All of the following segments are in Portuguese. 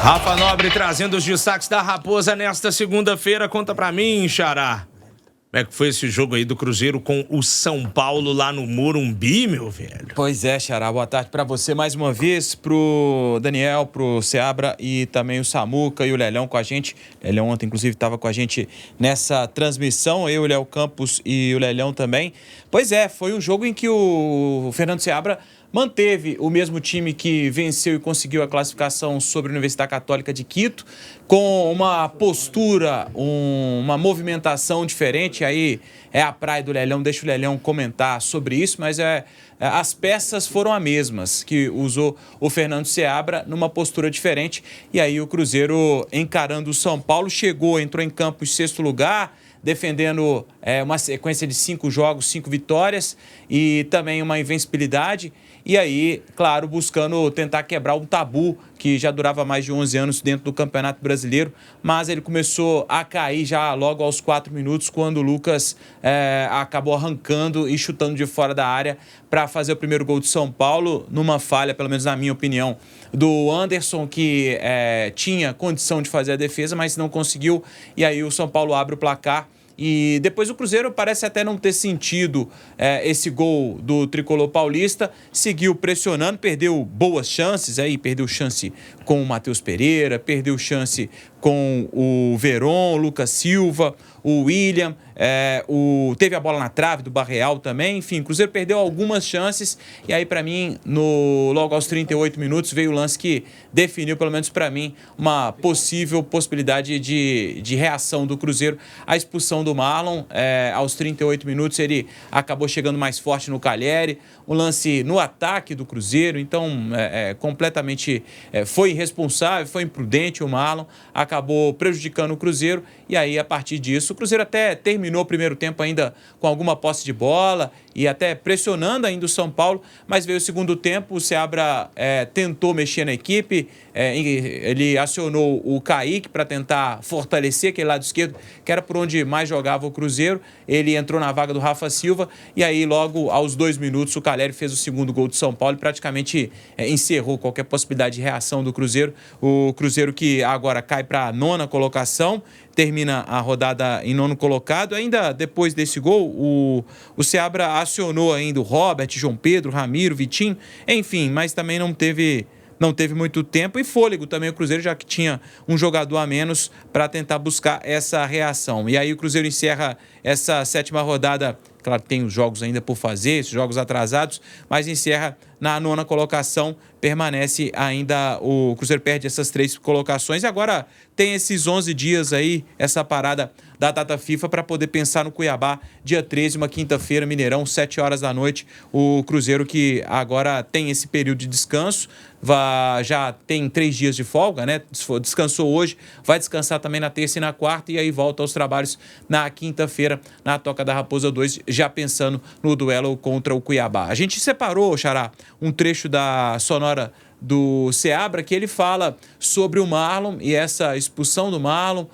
Rafa Nobre trazendo os destaques da Raposa nesta segunda-feira. Conta pra mim, Xará. Como é que foi esse jogo aí do Cruzeiro com o São Paulo lá no Morumbi, meu velho? Pois é, Xará. Boa tarde pra você mais uma vez, pro Daniel, pro Seabra e também o Samuca e o Lelhão com a gente. O Lelhão ontem, inclusive, estava com a gente nessa transmissão. Eu, o Léo Campos e o Lelhão também. Pois é, foi um jogo em que o Fernando Seabra manteve o mesmo time que venceu e conseguiu a classificação sobre a Universidade Católica de Quito, com uma postura, uma movimentação diferente. Aí é a praia do Lelhão, deixa o Lelhão comentar sobre isso, mas as peças foram as mesmas que usou o Fernando Seabra numa postura diferente. E aí o Cruzeiro, encarando o São Paulo, entrou em campo em 6º lugar, defendendo uma sequência de 5 jogos, 5 vitórias e também uma invencibilidade. E aí, claro, buscando tentar quebrar um tabu que já durava mais de 11 anos dentro do Campeonato Brasileiro, mas ele começou a cair já logo aos 4 minutos, quando o Lucas acabou arrancando e chutando de fora da área para fazer o primeiro gol de São Paulo, numa falha, pelo menos na minha opinião, do Anderson, que tinha condição de fazer a defesa, mas não conseguiu, e aí o São Paulo abre o placar. E depois o Cruzeiro parece até não ter sentido esse gol do tricolor paulista, seguiu pressionando, perdeu boas chances, perdeu chance com o Matheus Pereira, perdeu chance com o Veron, o Lucas Silva, o William, teve a bola na trave do Barreal também. Enfim, o Cruzeiro perdeu algumas chances e aí, para mim, logo aos 38 minutos, veio o lance que definiu, pelo menos para mim, uma possível possibilidade de reação do Cruzeiro. A expulsão do Marlon, aos 38 minutos, ele acabou chegando mais forte no Calheri, um lance no ataque do Cruzeiro, então completamente foi irresponsável, foi imprudente o Marlon, acabou prejudicando o Cruzeiro. E aí, a partir disso, o Cruzeiro até terminou o primeiro tempo ainda com alguma posse de bola e até pressionando ainda o São Paulo, mas veio o segundo tempo, o Seabra tentou mexer na equipe, ele acionou o Kaique para tentar fortalecer aquele lado esquerdo, que era por onde mais jogava o Cruzeiro. Ele entrou na vaga do Rafa Silva e aí, logo aos 2 minutos, o Calheri fez o segundo gol do São Paulo e praticamente encerrou qualquer possibilidade de reação do Cruzeiro. O Cruzeiro, que agora cai para a 9ª colocação, termina a rodada em 9º colocado. Ainda depois desse gol, o Seabra acionou ainda o Robert, João Pedro, Ramiro, Vitinho, enfim, mas também não teve muito tempo e fôlego também o Cruzeiro, já que tinha um jogador a menos para tentar buscar essa reação. E aí o Cruzeiro encerra essa 7ª rodada, claro que tem os jogos ainda por fazer, esses jogos atrasados, mas encerra na 9ª colocação, permanece ainda, o Cruzeiro perde essas 3 colocações e agora tem esses 11 dias aí, essa parada da data FIFA para poder pensar no Cuiabá, dia 13, uma quinta-feira, Mineirão, 7 horas da noite. O Cruzeiro, que agora tem esse período de descanso, já tem 3 dias de folga, né? Descansou hoje, vai descansar também na terça e na quarta e aí volta aos trabalhos na quinta-feira, na Toca da Raposa 2, já pensando no duelo contra o Cuiabá. A gente separou, Xará, um trecho da sonora do Seabra, que ele fala sobre o Marlon e essa expulsão do Marlon.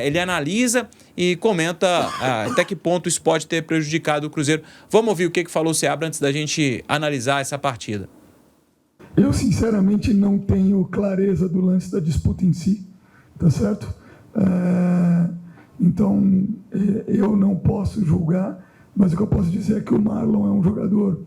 Ele analisa e comenta até que ponto isso pode ter prejudicado o Cruzeiro. Vamos ouvir o que falou o Seabra antes da gente analisar essa partida. Eu, sinceramente, não tenho clareza do lance da disputa em si, tá certo? Então, eu não posso julgar, mas o que eu posso dizer é que o Marlon é um jogador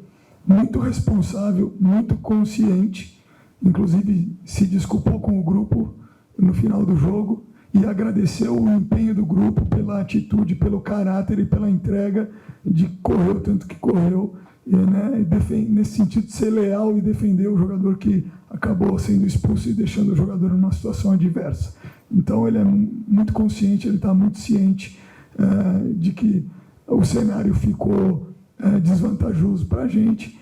muito responsável, muito consciente, inclusive se desculpou com o grupo no final do jogo e agradeceu o empenho do grupo pela atitude, pelo caráter e pela entrega de correr o tanto que correu, né, nesse sentido de ser leal e defender o jogador que acabou sendo expulso e deixando o jogador numa situação adversa. Então ele é muito consciente, ele está muito ciente de que o cenário ficou desvantajoso para a gente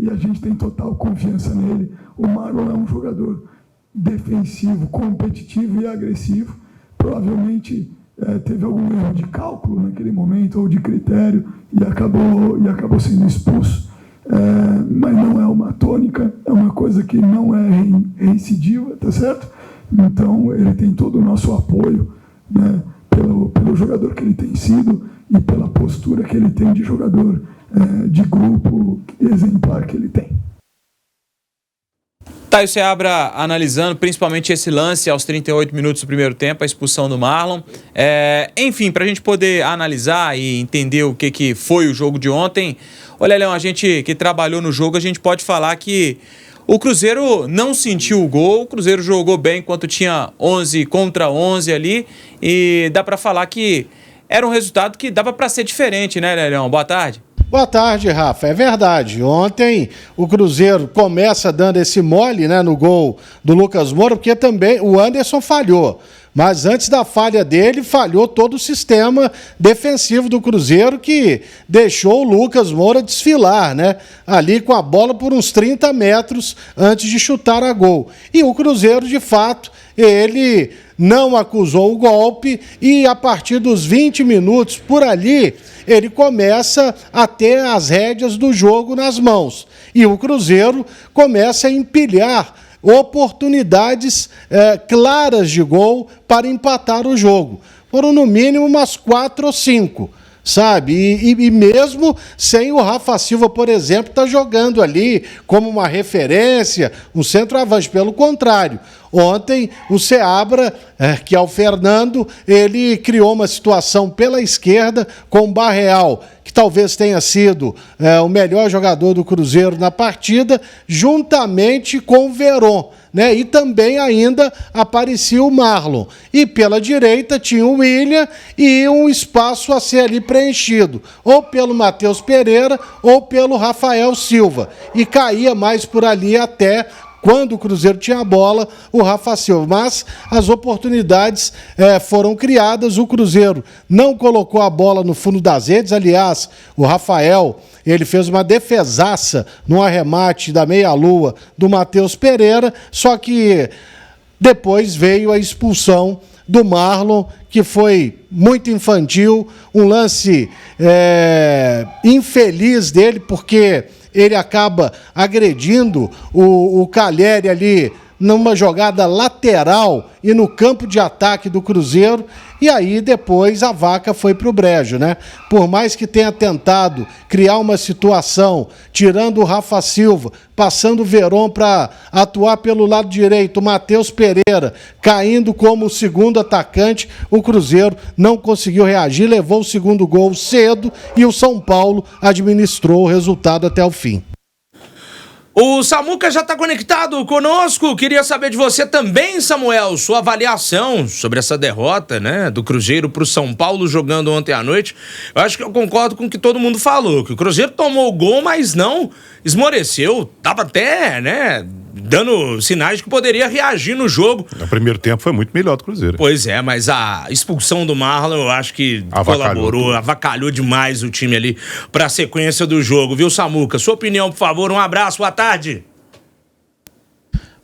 e a gente tem total confiança nele. O Marlon é um jogador defensivo, competitivo e agressivo. Provavelmente teve algum erro de cálculo naquele momento ou de critério e acabou sendo expulso. Mas não é uma tônica, é uma coisa que não é reincidiva, tá certo? Então ele tem todo o nosso apoio, né, pelo jogador que ele tem sido e pela postura que ele tem de jogador de grupo exemplar que ele tem. Tá, e o Seabra analisando principalmente esse lance aos 38 minutos do primeiro tempo, a expulsão do Marlon. Enfim, para a gente poder analisar e entender o que foi o jogo de ontem, olha, Leão, a gente que trabalhou no jogo, a gente pode falar que o Cruzeiro não sentiu o gol, o Cruzeiro jogou bem enquanto tinha 11 contra 11 ali, e dá para falar que era um resultado que dava para ser diferente, né, Leão? Boa tarde. Boa tarde, Rafa. É verdade. Ontem o Cruzeiro começa dando esse mole, né, no gol do Lucas Moura, porque também o Anderson falhou. Mas antes da falha dele, falhou todo o sistema defensivo do Cruzeiro, que deixou o Lucas Moura desfilar, né? Ali com a bola por uns 30 metros antes de chutar a gol. E o Cruzeiro, de fato, ele não acusou o golpe e a partir dos 20 minutos por ali, ele começa a ter as rédeas do jogo nas mãos. E o Cruzeiro começa a empilhar oportunidades claras de gol para empatar o jogo. Foram no mínimo umas 4 ou 5, sabe? E mesmo sem o Rafa Silva, por exemplo, estar jogando ali como uma referência, um centroavante. Pelo contrário, ontem o Seabra, que é o Fernando, ele criou uma situação pela esquerda com o Barreal, que talvez tenha sido o melhor jogador do Cruzeiro na partida, juntamente com o Veron, né? E também ainda aparecia o Marlon. E pela direita tinha o William e um espaço a ser ali preenchido, ou pelo Matheus Pereira ou pelo Rafael Silva. E caía mais por ali até quando o Cruzeiro tinha a bola, o Rafa Silva. Mas as oportunidades foram criadas, o Cruzeiro não colocou a bola no fundo das redes. Aliás, o Rafael, ele fez uma defesaça no arremate da meia-lua do Matheus Pereira, só que depois veio a expulsão do Marlon, que foi muito infantil, um lance infeliz dele, porque ele acaba agredindo o Calheri ali numa jogada lateral e no campo de ataque do Cruzeiro, e aí depois a vaca foi pro brejo, né? Por mais que tenha tentado criar uma situação, tirando o Rafa Silva, passando o Veron para atuar pelo lado direito, o Matheus Pereira caindo como o segundo atacante, o Cruzeiro não conseguiu reagir, levou o segundo gol cedo e o São Paulo administrou o resultado até o fim. O Samuca já está conectado conosco. Queria saber de você também, Samuel, sua avaliação sobre essa derrota, né, do Cruzeiro para o São Paulo jogando ontem à noite. Eu acho que eu concordo com o que todo mundo falou, que o Cruzeiro tomou o gol, mas não esmoreceu. Tava até, né, dando sinais de que poderia reagir no jogo. No primeiro tempo foi muito melhor do Cruzeiro. Pois é, mas a expulsão do Marlon, eu acho que colaborou, avacalhou demais o time ali para a sequência do jogo, viu, Samuca? Sua opinião, por favor, um abraço, boa tarde.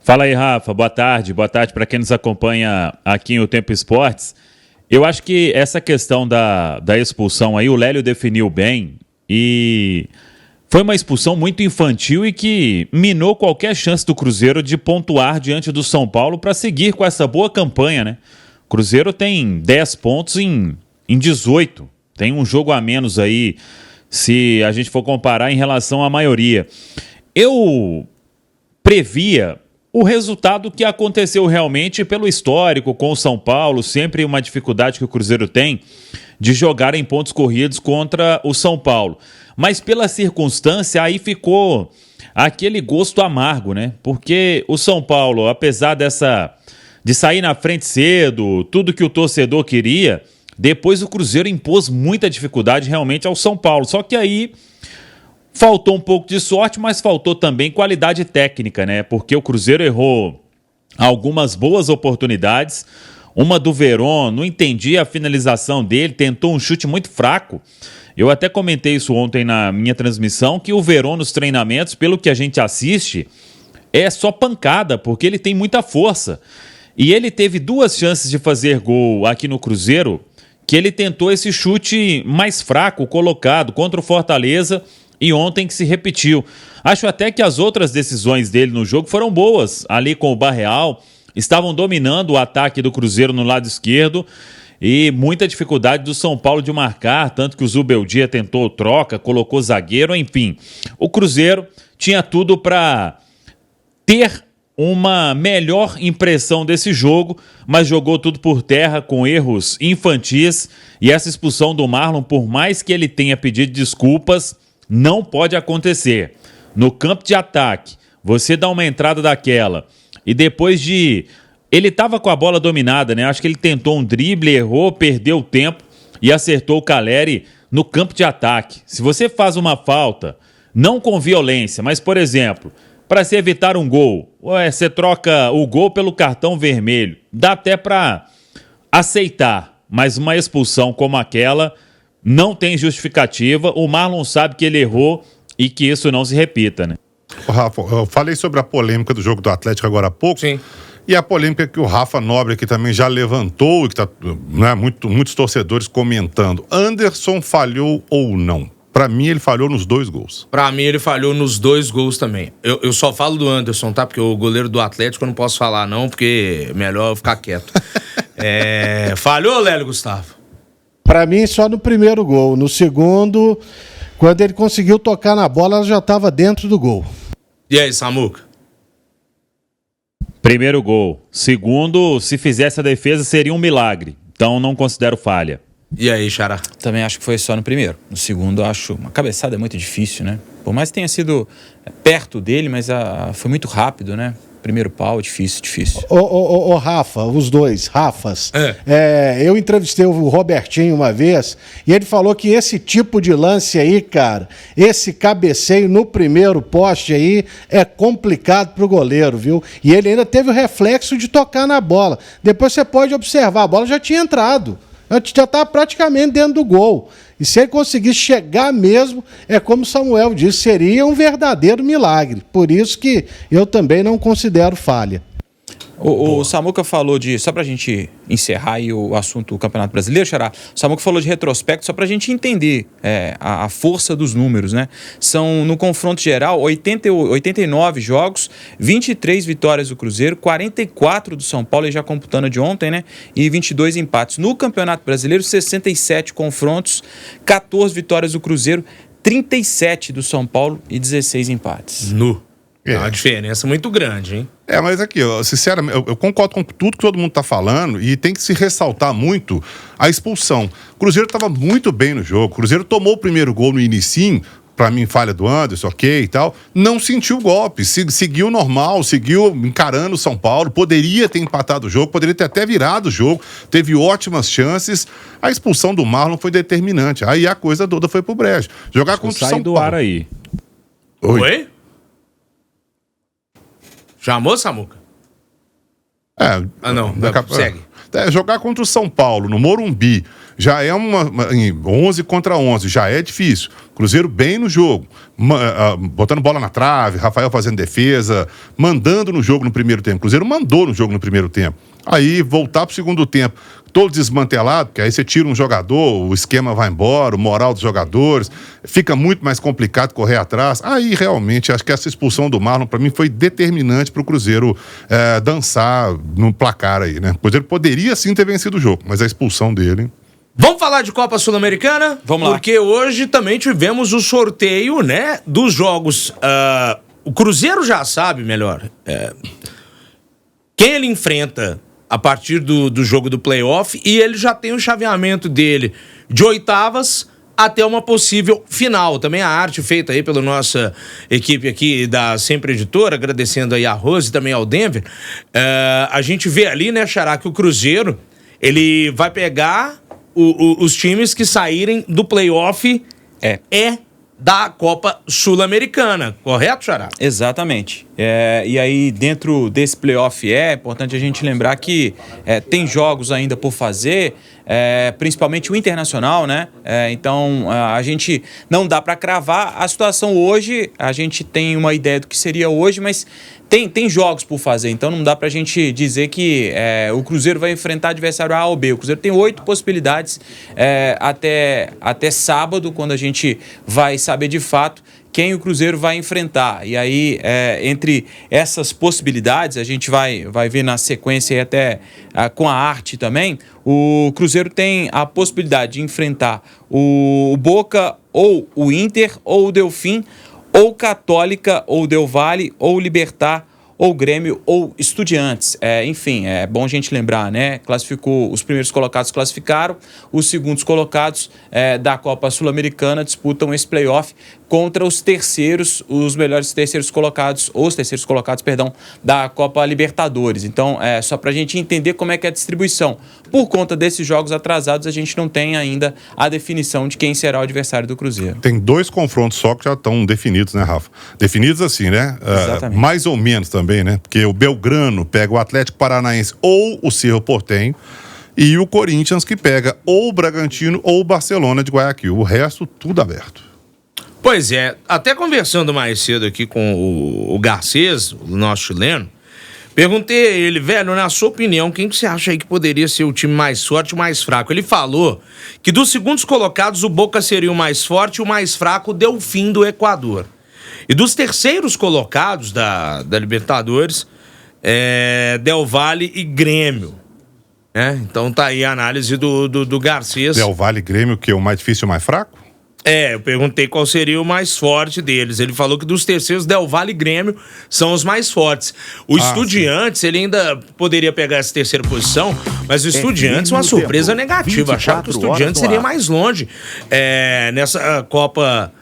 Fala aí, Rafa, boa tarde para quem nos acompanha aqui em O Tempo Esportes. Eu acho que essa questão da expulsão aí, o Lélio definiu bem e foi uma expulsão muito infantil e que minou qualquer chance do Cruzeiro de pontuar diante do São Paulo para seguir com essa boa campanha, né? O Cruzeiro tem 10 pontos em 18, tem um jogo a menos aí, se a gente for comparar em relação à maioria. Eu previa o resultado que aconteceu realmente pelo histórico com o São Paulo, sempre uma dificuldade que o Cruzeiro tem de jogar em pontos corridos contra o São Paulo. Mas pela circunstância, aí ficou aquele gosto amargo, né? Porque o São Paulo, apesar de sair na frente cedo, tudo que o torcedor queria, depois o Cruzeiro impôs muita dificuldade realmente ao São Paulo. Só que aí faltou um pouco de sorte, mas faltou também qualidade técnica, né? Porque o Cruzeiro errou algumas boas oportunidades. Uma do Veron, não entendi a finalização dele, tentou um chute muito fraco. Eu até comentei isso ontem na minha transmissão, que o Veron nos treinamentos, pelo que a gente assiste, é só pancada, porque ele tem muita força. E ele teve 2 chances de fazer gol aqui no Cruzeiro, que ele tentou esse chute mais fraco, colocado contra o Fortaleza, e ontem que se repetiu. Acho até que as outras decisões dele no jogo foram boas, ali com o Barreal, estavam dominando o ataque do Cruzeiro no lado esquerdo, e muita dificuldade do São Paulo de marcar, tanto que o Zubeldia tentou troca, colocou zagueiro, enfim. O Cruzeiro tinha tudo para ter uma melhor impressão desse jogo, mas jogou tudo por terra com erros infantis, e essa expulsão do Marlon, por mais que ele tenha pedido desculpas, não pode acontecer. No campo de ataque, você dá uma entrada daquela e depois de... Ele estava com a bola dominada, né? Acho que ele tentou um drible, errou, perdeu tempo e acertou o Calleri no campo de ataque. Se você faz uma falta, não com violência, mas, por exemplo, para se evitar um gol, você troca o gol pelo cartão vermelho. Dá até para aceitar, mas uma expulsão como aquela não tem justificativa. O Marlon sabe que ele errou e que isso não se repita, né? Rafa, eu falei sobre a polêmica do jogo do Atlético agora há pouco. Sim. E a polêmica que o Rafa Nobre aqui também já levantou e que tá, né, muitos torcedores comentando. Anderson falhou ou não? Pra mim, ele falhou nos 2 gols. Pra mim, ele falhou nos 2 gols também. Eu só falo do Anderson, tá? Porque o goleiro do Atlético eu não posso falar, não, porque é melhor eu ficar quieto. Falhou, Lélio Gustavo? Pra mim, só no primeiro gol. No segundo, quando ele conseguiu tocar na bola, ela já estava dentro do gol. E aí, Samuca? Primeiro gol. Segundo, se fizesse a defesa, seria um milagre. Então, não considero falha. E aí, Xará? Também acho que foi só no primeiro. No segundo, acho uma cabeçada é muito difícil, né? Por mais que tenha sido perto dele, mas foi muito rápido, né? Primeiro pau, difícil. Ô, Rafa, os dois, Rafas. Eu entrevistei o Robertinho uma vez e ele falou que esse tipo de lance aí, cara, esse cabeceio no primeiro poste aí é complicado pro goleiro, viu? E ele ainda teve o reflexo de tocar na bola. Depois você pode observar, a bola já tinha entrado. Já estava praticamente dentro do gol. E se ele conseguisse chegar mesmo, é como o Samuel disse, seria um verdadeiro milagre. Por isso que eu também não considero falha. O Samuca falou de... Só pra gente encerrar aí o assunto do Campeonato Brasileiro, Xará, o Samuca falou de retrospecto só pra gente entender a força dos números, né? São, no confronto geral, 89 jogos, 23 vitórias do Cruzeiro, 44 do São Paulo, já computando de ontem, né? E 22 empates. No Campeonato Brasileiro, 67 confrontos, 14 vitórias do Cruzeiro, 37 do São Paulo e 16 empates. É uma diferença muito grande, hein? Mas aqui, sinceramente, eu concordo com tudo que todo mundo tá falando e tem que se ressaltar muito a expulsão. O Cruzeiro estava muito bem no jogo, o Cruzeiro tomou o primeiro gol no inicinho, pra mim falha do Anderson, ok e tal, não sentiu o golpe, seguiu normal, seguiu encarando o São Paulo, poderia ter empatado o jogo, poderia ter até virado o jogo, teve ótimas chances. A expulsão do Marlon foi determinante, aí a coisa toda foi pro brejo. Jogar contra o São do Paulo. ar aí. Oi? Chamou, Samuca? Não. Segue. Jogar contra o São Paulo, no Morumbi, já é 11 contra 11, já é difícil. Cruzeiro bem no jogo, botando bola na trave, Rafael fazendo defesa, mandando no jogo no primeiro tempo. Cruzeiro mandou no jogo no primeiro tempo. Aí, voltar pro segundo tempo, todo desmantelado, porque aí você tira um jogador, o esquema vai embora, o moral dos jogadores, fica muito mais complicado correr atrás. Aí, realmente, acho que essa expulsão do Marlon, para mim, foi determinante pro Cruzeiro dançar no placar aí, né? O Cruzeiro poderia sim ter vencido o jogo, mas a expulsão dele... Vamos falar de Copa Sul-Americana? Vamos lá. Porque hoje também tivemos o sorteio, né, dos jogos. O Cruzeiro já sabe melhor quem ele enfrenta a partir do jogo do playoff e ele já tem o chaveamento dele de oitavas até uma possível final. Também a arte feita aí pela nossa equipe aqui da Sempre Editora, agradecendo aí a Rose e também ao Denver. A gente vê ali, né, Xará, que o Cruzeiro, ele vai pegar os times que saírem do playoff da Copa Sul-Americana, correto, Xará? Exatamente. E aí, dentro desse playoff é importante a gente lembrar que tem jogos ainda por fazer, principalmente o Internacional, né? Então, a gente não dá para cravar a situação hoje, a gente tem uma ideia do que seria hoje, mas tem jogos por fazer, então não dá pra gente dizer que o Cruzeiro vai enfrentar adversário A ou B. O Cruzeiro tem 8 possibilidades até sábado, quando a gente vai saber de fato quem o Cruzeiro vai enfrentar. E aí, entre essas possibilidades, a gente vai ver na sequência e até com a arte também, o Cruzeiro tem a possibilidade de enfrentar o Boca ou o Inter ou o Delfim, ou Católica, ou Del Valle, ou Libertad, ou Grêmio ou Estudiantes. Enfim, é bom a gente lembrar, né? Classificou, os primeiros colocados classificaram, os segundos colocados da Copa Sul-Americana disputam esse playoff contra os terceiros, os terceiros colocados da Copa Libertadores. Então, só para a gente entender como é que é a distribuição. Por conta desses jogos atrasados, a gente não tem ainda a definição de quem será o adversário do Cruzeiro. Tem 2 confrontos só que já estão definidos, né, Rafa? Definidos assim, né? Exatamente. Mais ou menos também, né? Porque o Belgrano pega o Atlético Paranaense ou o Cerro Porteño e o Corinthians que pega ou o Bragantino ou o Barcelona de Guayaquil. O resto, tudo aberto. Pois é, até conversando mais cedo aqui com o Garcês, o nosso chileno, perguntei a ele, velho, na sua opinião, quem que você acha aí que poderia ser o time mais forte e o mais fraco? Ele falou que dos segundos colocados o Boca seria o mais forte e o mais fraco o Delfim do Equador. E dos terceiros colocados da Libertadores, Del Valle e Grêmio. Então tá aí a análise do Garcês. Del Valle e Grêmio, que é o mais difícil e o mais fraco? Eu perguntei qual seria o mais forte deles. Ele falou que dos terceiros, Del Valle e Grêmio são os mais fortes. O Estudiantes, ele ainda poderia pegar essa terceira posição, mas o Estudiantes uma surpresa negativa. Achava que o Estudiantes seria mais longe nessa Copa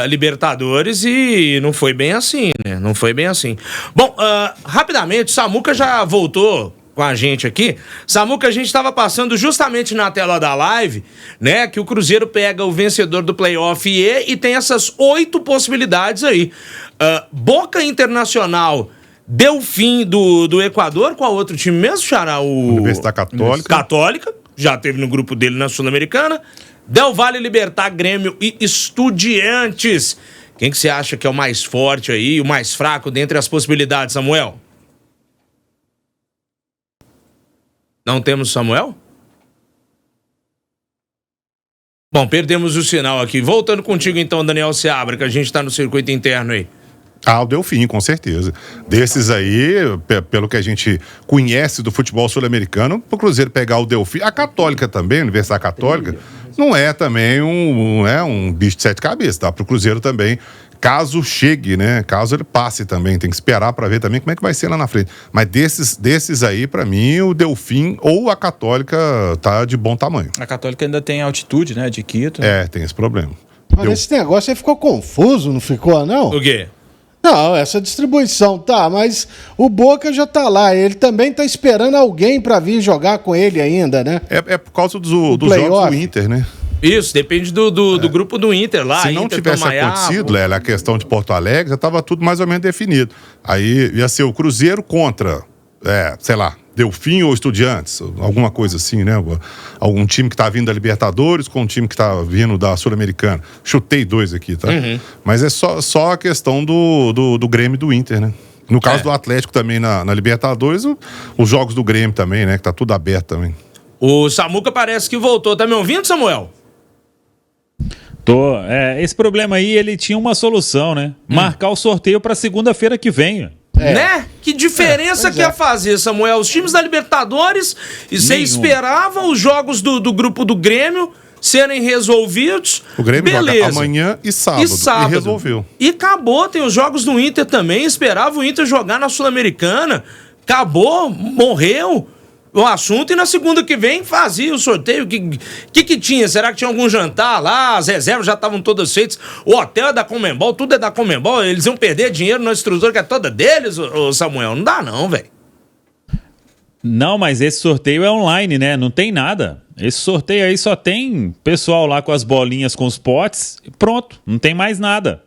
Libertadores e não foi bem assim, né? Não foi bem assim. Bom, rapidamente, o Samuca já voltou com a gente aqui. Samuca, a gente estava passando justamente na tela da live, né, que o Cruzeiro pega o vencedor do playoff e tem essas 8 possibilidades aí. Boca Internacional, Delfim do Equador, qual outro time mesmo, Xará? Universidade Católica. Católica, já teve no grupo dele na Sul-Americana. Del Valle, Libertad, Grêmio e Estudiantes. Quem que você acha que é o mais forte aí, o mais fraco dentre as possibilidades, Samuel? Não temos Samuel? Bom, perdemos o sinal aqui. Voltando contigo então, Daniel Seabra, que a gente tá no circuito interno aí. O Delfim, com certeza. Desses aí, pelo que a gente conhece do futebol sul-americano, pro Cruzeiro pegar o Delfim, a Católica também, a Universidade Católica, não é também um bicho de 7 cabeças, tá? Pro Cruzeiro também, caso chegue, né? Caso ele passe também, tem que esperar para ver também como é que vai ser lá na frente. Mas desses aí, para mim, o Delfim ou a Católica tá de bom tamanho. A Católica ainda tem altitude, né? De Quito. Tem esse problema. Mas esse negócio aí ficou confuso, não ficou, não? O quê? Não, essa distribuição, tá, mas o Boca já tá lá, ele também tá esperando alguém pra vir jogar com ele ainda, né? É por causa dos jogos do Inter, né? Isso, depende do grupo do Inter lá. Se não Inter, tivesse acontecido, Lélia, a questão de Porto Alegre, já estava tudo mais ou menos definido. Aí ia ser o Cruzeiro contra, sei lá, Delfim ou Estudiantes, alguma coisa assim, né? Algum time que tá vindo da Libertadores com um time que tá vindo da Sul-Americana. Chutei 2 aqui, tá? Uhum. Mas é só a questão do Grêmio e do Inter, né? No caso do Atlético também na Libertadores, os jogos do Grêmio também, né? Que tá tudo aberto também. O Samuca parece que voltou. Tá me ouvindo, Samuel? Tô. Esse problema aí, ele tinha uma solução, né? Marcar o sorteio pra segunda-feira que vem. Né? Que diferença que ia fazer, Samuel? Os times da Libertadores, e você esperava os jogos do grupo do Grêmio serem resolvidos. O Grêmio beleza, joga amanhã e sábado. E resolveu. E acabou, tem os jogos do Inter também. Esperava o Inter jogar na Sul-Americana. Acabou, morreu o assunto, e na segunda que vem fazia o sorteio. O que tinha? Será que tinha algum jantar lá? As reservas já estavam todas feitas. O hotel é da Conmebol, tudo é da Conmebol. Eles iam perder dinheiro na estrutura que é toda deles, ô Samuel. Não dá não, velho. Não, mas esse sorteio é online, né? Não tem nada. Esse sorteio aí só tem pessoal lá com as bolinhas, com os potes, e pronto. Não tem mais nada.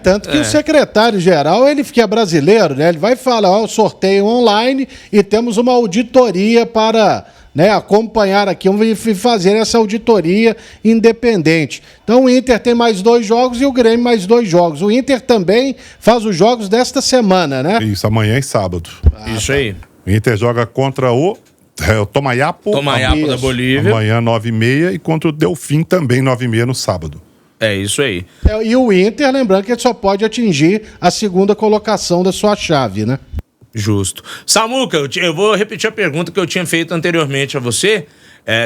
Tanto que o secretário-geral, ele que é brasileiro, né? Ele vai falar, o sorteio online e temos uma auditoria para, né, acompanhar aqui e fazer essa auditoria independente. Então o Inter tem mais 2 jogos e o Grêmio mais 2 jogos. O Inter também faz os jogos desta semana, né? Isso, amanhã e sábado. Isso aí. O Inter joga contra o Tomayapo da Bolívia. Amanhã, 9h30, e contra o Delfim também, 9h30 no sábado. É isso aí. E o Inter, lembrando que ele só pode atingir a segunda colocação da sua chave, né? Justo. Samuca, eu vou repetir a pergunta que eu tinha feito anteriormente a você.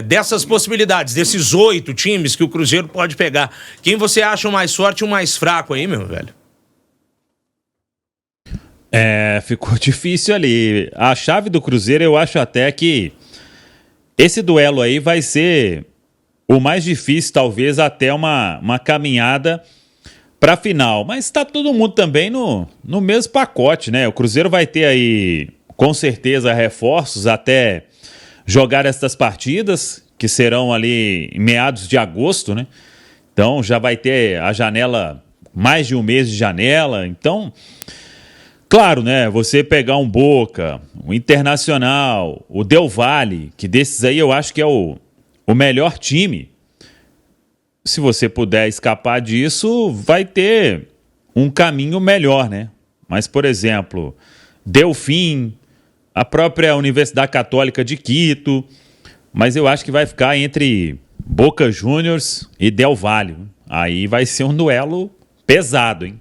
Dessas possibilidades, desses 8 times que o Cruzeiro pode pegar, quem você acha o mais forte e o mais fraco aí, meu velho? Ficou difícil ali. A chave do Cruzeiro, eu acho até que esse duelo aí vai ser o mais difícil, talvez, até uma caminhada para a final. Mas está todo mundo também no mesmo pacote, né? O Cruzeiro vai ter aí, com certeza, reforços até jogar estas partidas, que serão ali em meados de agosto, né? Então já vai ter a janela, mais de um mês de janela. Então, claro, né? Você pegar um Boca, o Internacional, o Del Valle, que desses aí eu acho que é o melhor time. Se você puder escapar disso, vai ter um caminho melhor, né? Mas, por exemplo, Delfim, a própria Universidade Católica de Quito, mas eu acho que vai ficar entre Boca Juniors e Del Valle. Aí vai ser um duelo pesado, hein?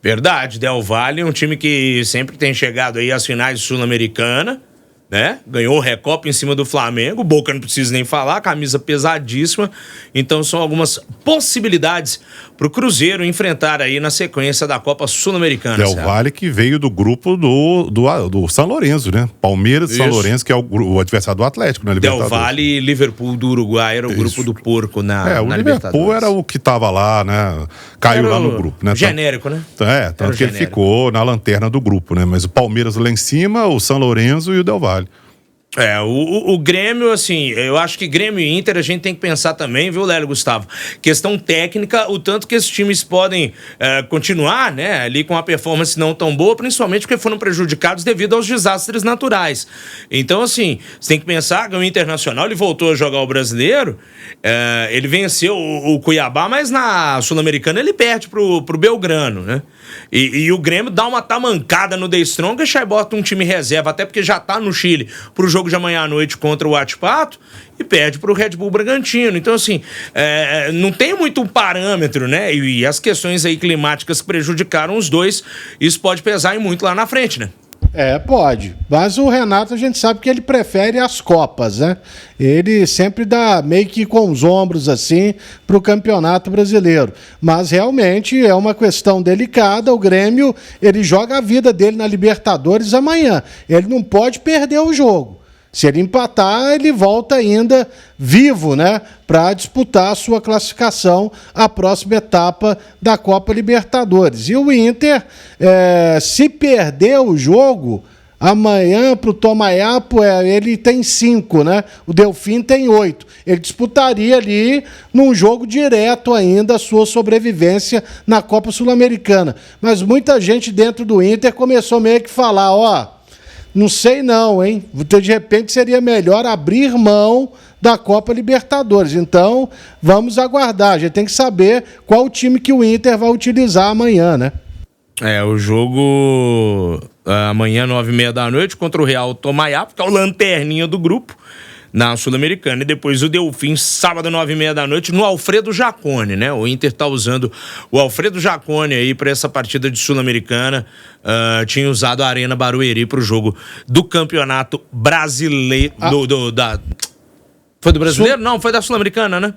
Verdade, Del Valle é um time que sempre tem chegado aí às finais sul-americana, né? Ganhou o Recopa em cima do Flamengo, o Boca não precisa nem falar, camisa pesadíssima. Então são algumas possibilidades pro Cruzeiro enfrentar aí na sequência da Copa Sul-Americana. Del Valle que veio do grupo do São Lourenço, né? Palmeiras e São Lourenço, que é o adversário do Atlético na Libertadores. Del Valle e Liverpool do Uruguai era o grupo do porco na o Libertadores. Liverpool era o que tava lá, né? Caiu lá no grupo, né? Genérico, né? Tanto que ele ficou na lanterna do grupo, né? Mas o Palmeiras lá em cima, o São Lourenço e o Del Valle. O Grêmio, assim, eu acho que Grêmio e Inter a gente tem que pensar também, viu, Lélio Gustavo? Questão técnica, o tanto que esses times podem continuar, né, ali com a performance não tão boa, principalmente porque foram prejudicados devido aos desastres naturais. Então, assim, você tem que pensar que o Internacional, ele voltou a jogar o Brasileiro, ele venceu o Cuiabá, mas na Sul-Americana ele perde pro Belgrano, né? E o Grêmio dá uma tamancada no The Strongest e bota um time reserva, até porque já tá no Chile pro jogo de amanhã à noite contra o Atipato e perde pro Red Bull Bragantino. Então, assim, não tem muito parâmetro, né? E as questões aí climáticas que prejudicaram os dois, isso pode pesar e muito lá na frente, né? Pode. Mas o Renato, a gente sabe que ele prefere as Copas, né? Ele sempre dá meio que com os ombros, assim, pro Campeonato Brasileiro. Mas, realmente, é uma questão delicada. O Grêmio, ele joga a vida dele na Libertadores amanhã. Ele não pode perder o jogo. Se ele empatar, ele volta ainda vivo, né, para disputar a sua classificação à próxima etapa da Copa Libertadores. E o Inter, se perder o jogo, amanhã para o Tomayapo, ele tem 5, né? O Delfim tem 8. Ele disputaria ali, num jogo direto ainda, a sua sobrevivência na Copa Sul-Americana. Mas muita gente dentro do Inter começou meio que falar, não sei não, hein? De repente seria melhor abrir mão da Copa Libertadores. Então, vamos aguardar. A gente tem que saber qual time que o Inter vai utilizar amanhã, né? O jogo amanhã, 9h30 da noite, contra o Real Tomayapo, que é o lanterninha do grupo, na Sul-Americana. E depois o Delfim, sábado, 9h30 da noite, no Alfredo Jaconi, né? O Inter tá usando o Alfredo Jaconi aí para essa partida de Sul-Americana. Tinha usado a Arena Barueri pro jogo do Campeonato Brasileiro. Foi do Brasileiro? Não, foi da Sul-Americana, né?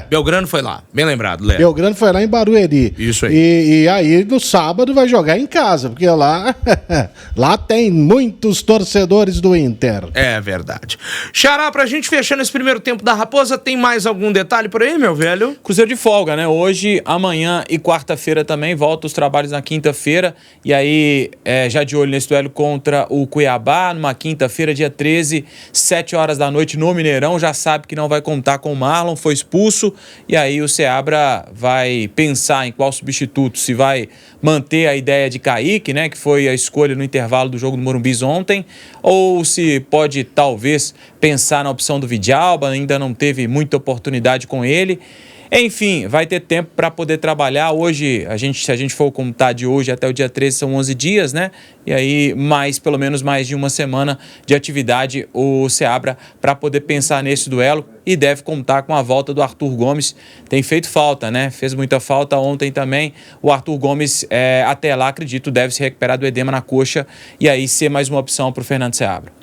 Belgrano foi lá. Bem lembrado, Léo. Belgrano foi lá em Barueri. Isso aí. E aí, no sábado, vai jogar em casa, porque lá tem muitos torcedores do Inter. É verdade. Xará, pra gente fechar nesse primeiro tempo da Raposa, tem mais algum detalhe por aí, meu velho? Cruzeiro de folga, né? Hoje, amanhã e quarta-feira também, volta os trabalhos na quinta-feira. E aí, já de olho nesse duelo contra o Cuiabá, numa quinta-feira, dia 13, 7 horas da noite, no Mineirão. Já sabe que não vai contar com o Marlon, foi expulso, e aí o Seabra vai pensar em qual substituto, se vai manter a ideia de Kaique, né, que foi a escolha no intervalo do jogo do Morumbi ontem, ou se pode talvez pensar na opção do Vidalba, ainda não teve muita oportunidade com ele. Enfim, vai ter tempo para poder trabalhar. Hoje, se a gente for contar de hoje até o dia 13, são 11 dias, né? E aí, pelo menos mais de uma semana de atividade o Seabra para poder pensar nesse duelo, e deve contar com a volta do Arthur Gomes. Tem feito falta, né? Fez muita falta ontem também. O Arthur Gomes, até lá, acredito, deve se recuperar do edema na coxa e aí ser mais uma opção para o Fernando Seabra.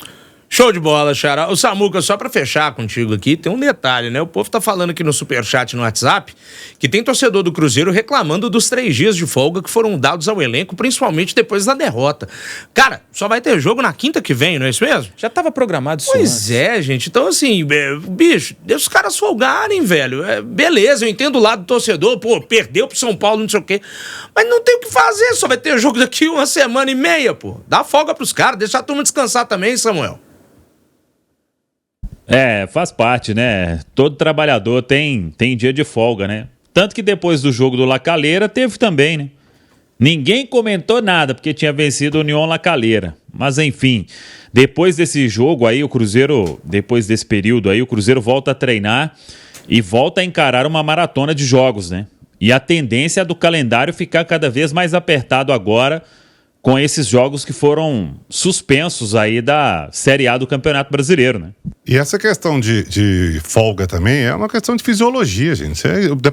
Show de bola, Xará. O Samuca, só pra fechar contigo aqui, tem um detalhe, né? O povo tá falando aqui no superchat no WhatsApp que tem torcedor do Cruzeiro reclamando dos 3 dias de folga que foram dados ao elenco, principalmente depois da derrota. Cara, só vai ter jogo na quinta que vem, não é isso mesmo? Já tava programado isso Pois antes. é, gente. Então, assim, bicho, deixa os caras folgarem, velho. Beleza, eu entendo o lado do torcedor, pô, perdeu pro São Paulo, não sei o quê. Mas não tem o que fazer, só vai ter jogo daqui 1 semana e meia, pô. Dá folga pros caras, deixa a turma descansar também, Samuel. Faz parte, né? Todo trabalhador tem dia de folga, né? Tanto que depois do jogo do La Calera teve também, né? Ninguém comentou nada porque tinha vencido o União La Calera. Mas enfim, depois desse jogo aí, o Cruzeiro, depois desse período aí, o Cruzeiro volta a treinar e volta a encarar uma maratona de jogos, né? E a tendência é do calendário ficar cada vez mais apertado agora com esses jogos que foram suspensos aí da Série A do Campeonato Brasileiro, né? E essa questão de folga também é uma questão de fisiologia, gente.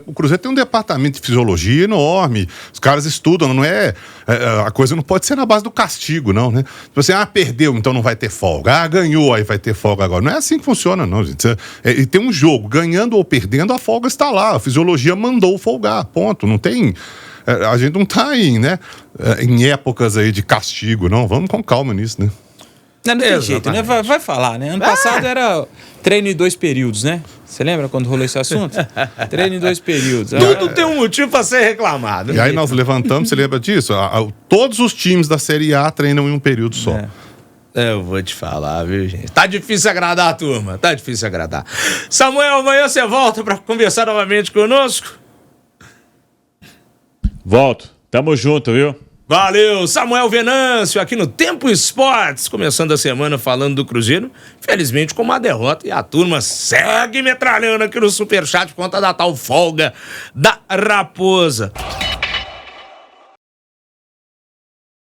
O Cruzeiro tem um departamento de fisiologia enorme, os caras estudam, não é... A coisa não pode ser na base do castigo, não, né? Tipo assim, perdeu, então não vai ter folga. Ganhou, aí vai ter folga agora. Não é assim que funciona, não, gente. E tem um jogo, ganhando ou perdendo, a folga está lá. A fisiologia mandou folgar, ponto. Não tem... A gente não tá em épocas aí de castigo, não. Vamos com calma nisso, né? Não tem jeito, né? Vai falar, né? Ano passado era treino em 2 períodos, né? Você lembra quando rolou esse assunto? Treino em 2 períodos. Tudo tem um motivo pra ser reclamado. E aí nós levantamos, você lembra disso? Todos os times da Série A treinam em um período só. Eu vou te falar, viu, gente? Tá difícil agradar a turma, tá difícil agradar. Samuel, amanhã você volta pra conversar novamente conosco? Volto. Tamo junto, viu? Valeu, Samuel Venâncio, aqui no Tempo Esportes, começando a semana falando do Cruzeiro, felizmente com uma derrota, e a turma segue metralhando aqui no superchat por conta da tal folga da Raposa.